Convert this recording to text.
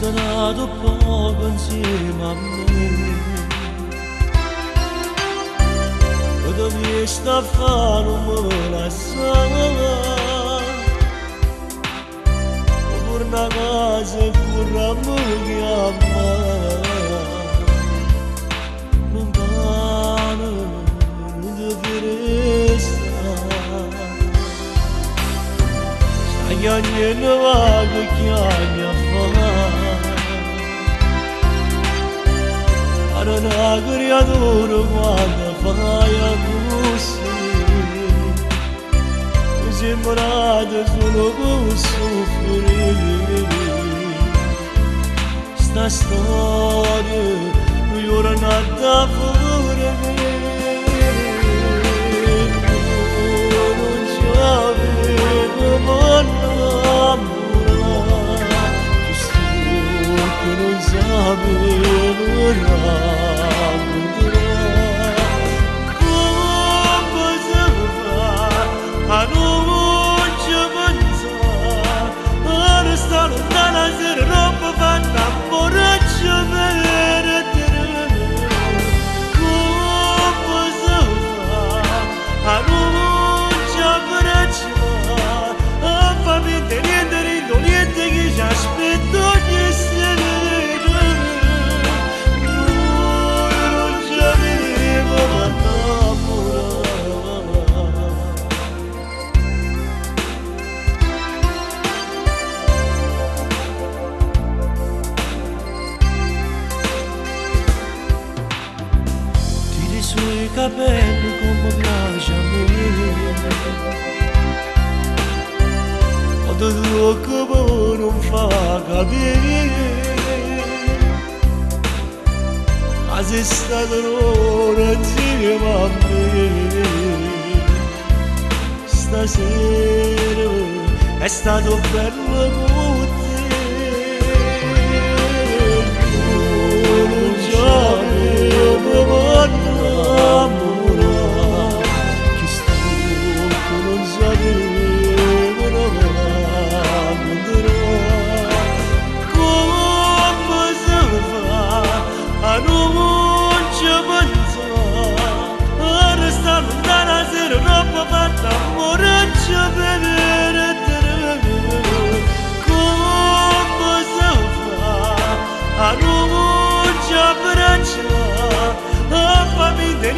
stato poco insieme a me. Quando mi sta a fare non me la sa, torna a casa e vorrà me chiamare. Lontano non devi restare, stai a niente vago chiami a fare. Era una creatura quando fai così, mi sembrate solo per soffrire. Sta storia io non andavo fuori me, non ci avevo mandato, che non sapevo raccontare. Come si fa a non ci pensare, a restare lontana se roba fatta amore ci vede. Come si fa a non ci abbracciare, a farmi intendere indolente che ci aspetto che sia. Sui capelli come piace a me, quando tu che non fa capire, ma sei stato l'ora insieme a me. Stasera è stato bello con te, non ci avevo mandato. A non ci abbracciare, a famiglia